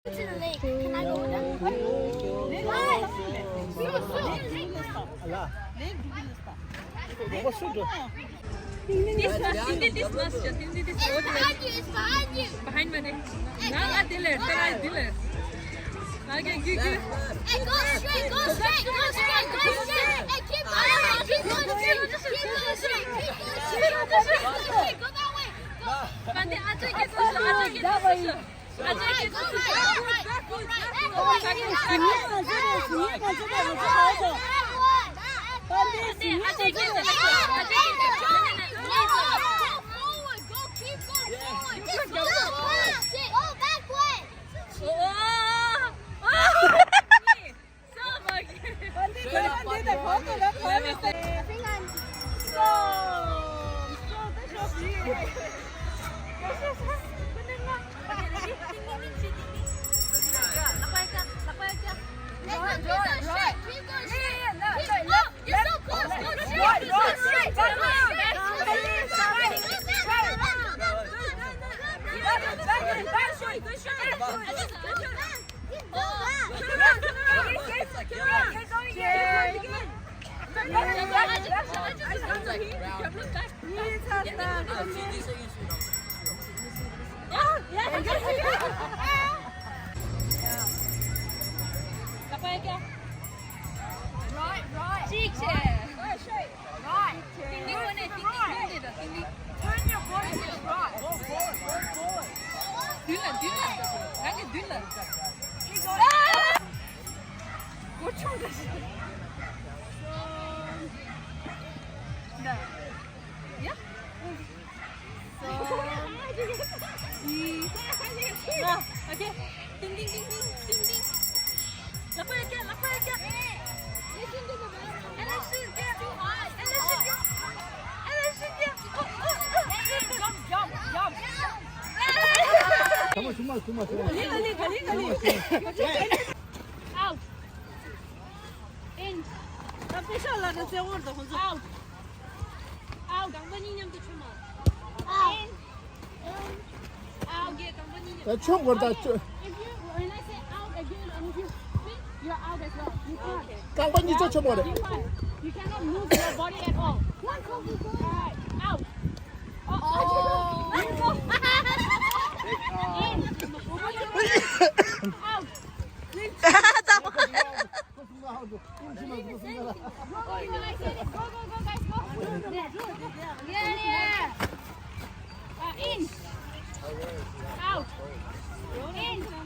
To the lake. Can I go with them? Why? Allah. This masjid, this It's behind you. It's behind you. behind me. Now Diller, Diller. Okay, good. Hey, go straight. Go straight. Go straight. Go straight. Hey, keep going. Keep going straight. Keep going straight. Keep going straight. Go that way. Go. Ben de acı getirsin, acı getirsin. Acı getirsin. Go right. Acı getirsin. Go keep going forward. Go back way. Okay. Ding. Lapaya. Jump. Out. In. Out. 강번이념도 주마. In. Out. 강번이념. 총 걸다. When I say out again, and if you spin, you're out as well. You can't. 깡반이 쫓아버려. You can't. You cannot move your body at all. Alright, out. In. Out. Go, guys, go. Yeah. In. Out. In. Out. In.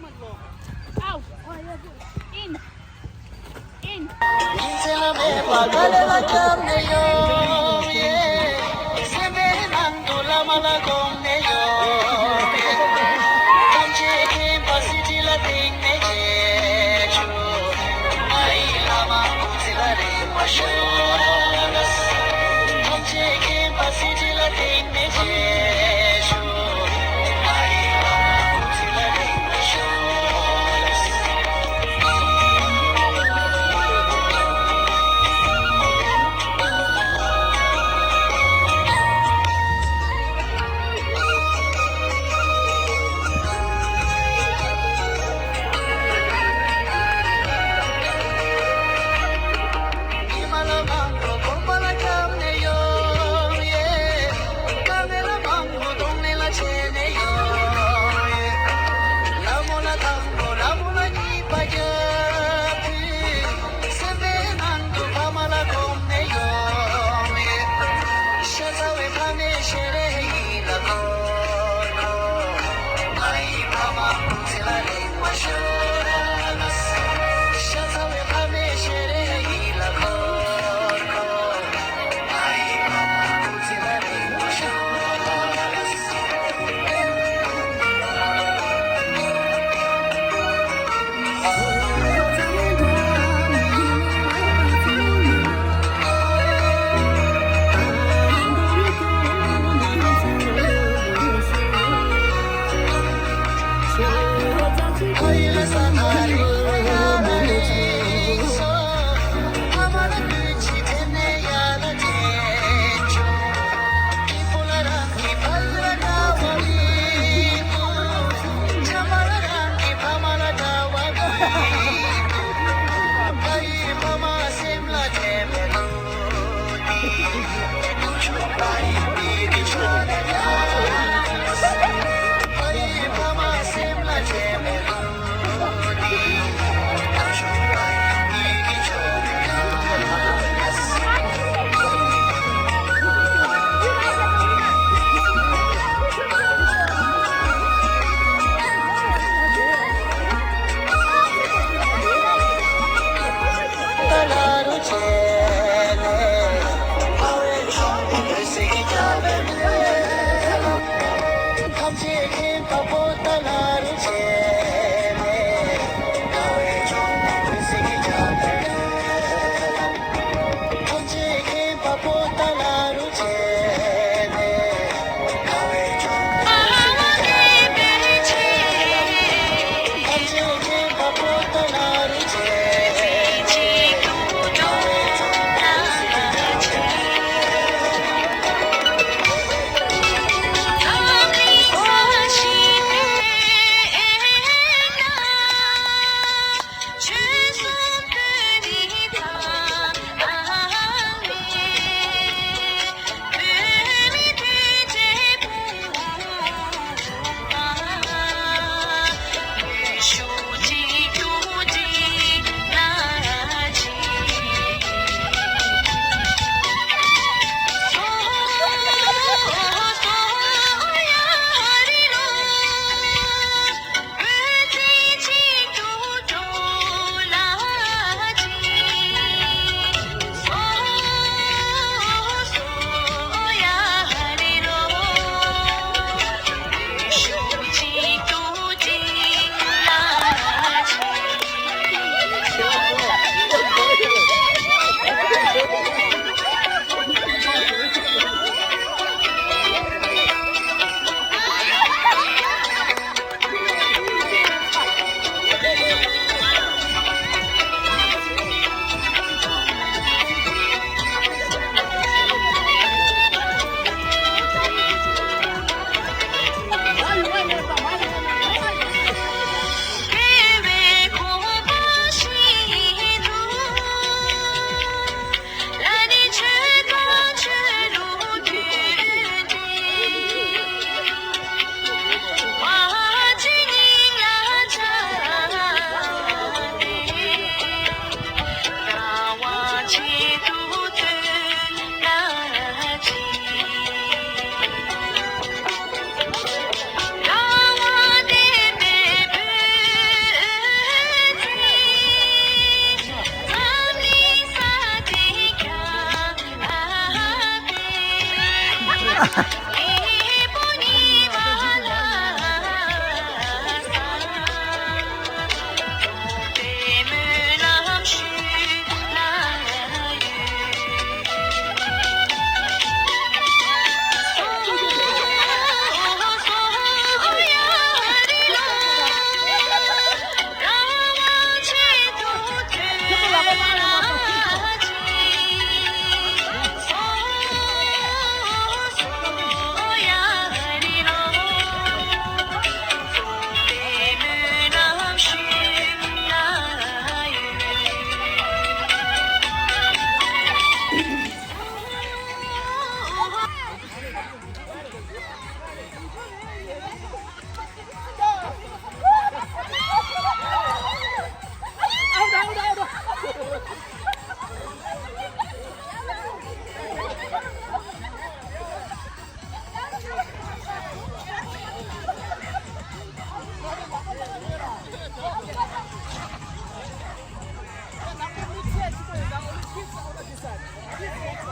Kids on the other side.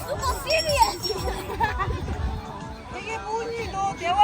super serious. 이게 뭐니 너 대화?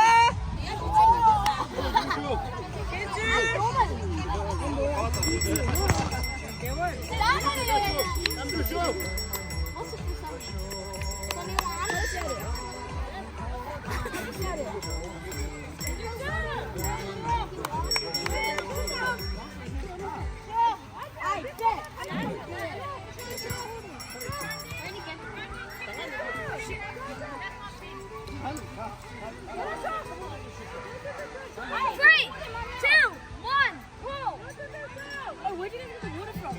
Three, two, one, pull. Oh, where did you get the water from?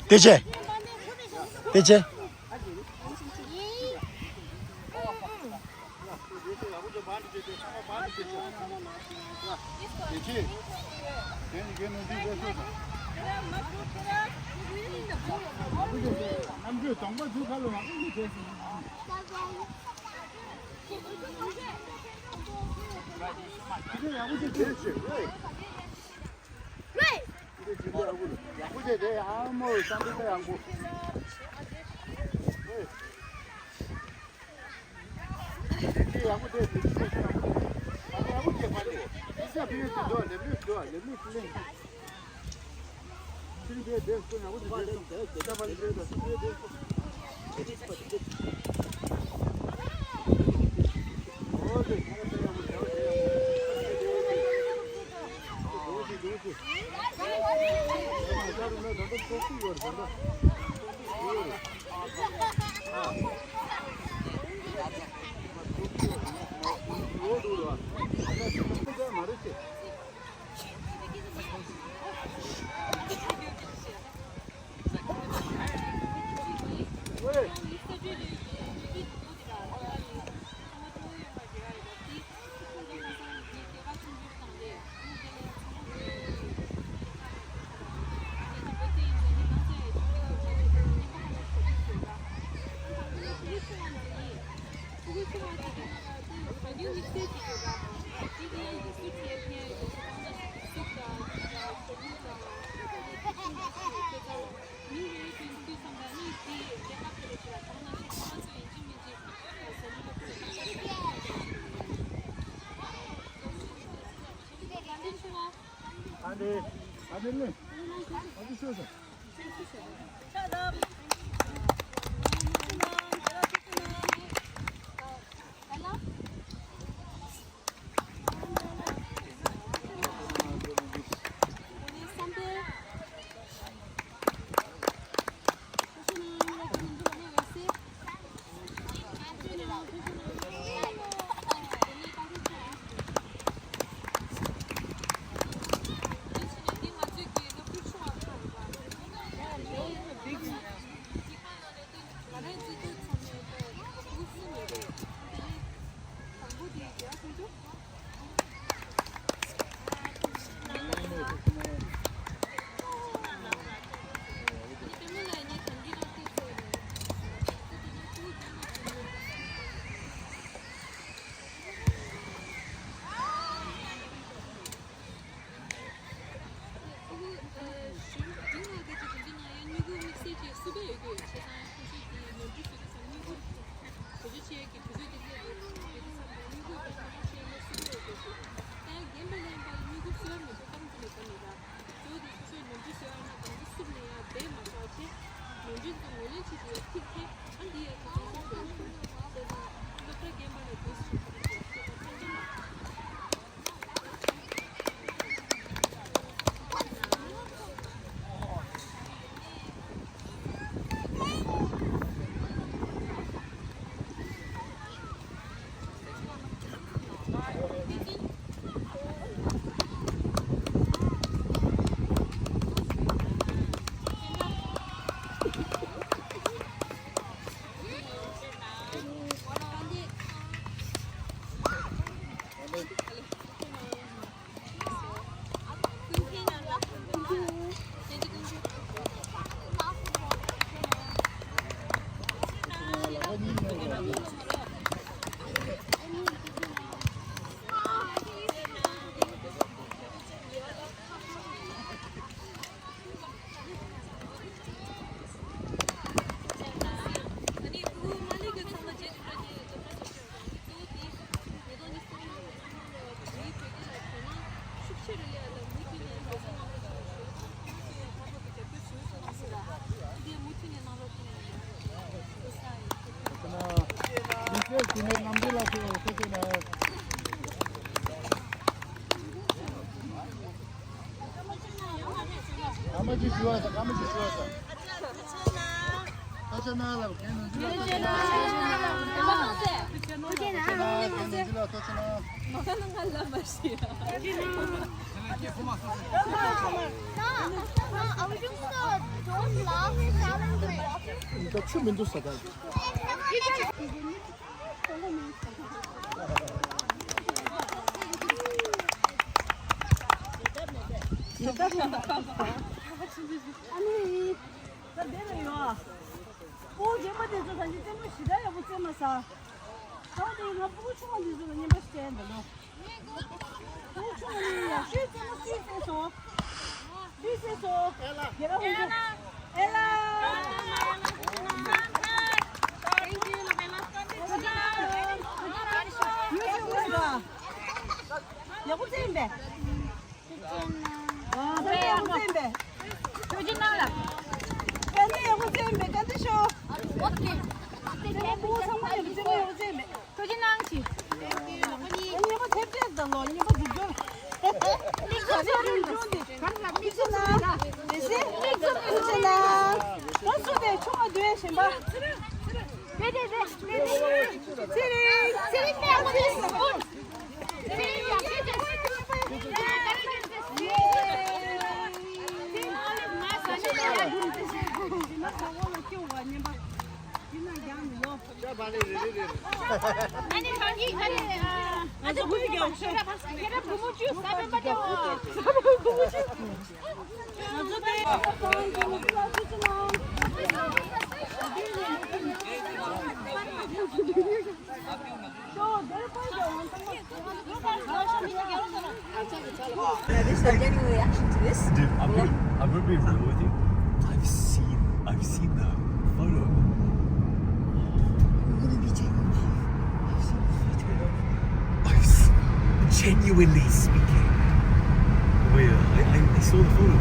대체. 대체. 정말 두 칼로 막 그래 아버지 그렇지 Right. 아버지 내 아무 쌍둥이 안고 내 아버지 아버지 빨리 진짜 비밀 줘 let me play 그래 내 아버지 빨리 내가 빨리 아들님 어디 있어서 Suba Tienes 남들라 그거 어떻게나. 까마귀 좋아서 까마귀 좋아서. 터쳐나라고 걔는 줄라 터쳐나. Aber du musst so laufen, 이거 춤은 좋사다. 아니, 나 내려요. 오, 제발 대서 다시 좀 시다야 못 잼어서. 저도 이거 보고 추만 뒤서 니 맛이 된다 너. 보고 추만이야. 쉬세서. 쉬세서. 얘가 혼자. 엘라. 여보 잼배. 아, 네, 여보 잼배. 간이 여보 잼배. 간이 쇼. 뭐 상관이 없지 여보 잼배. 아니 여보 잼배다 너. 여보 누구? 소리를 좋은데. 미쳤나? 됐지? 미쳤나? 원수대 총알 뒤에 신발. Is there any reaction to this? Dude, I'm gonna be real with you. I've seen the photo. Genuinely speaking. Wait, I saw the photo.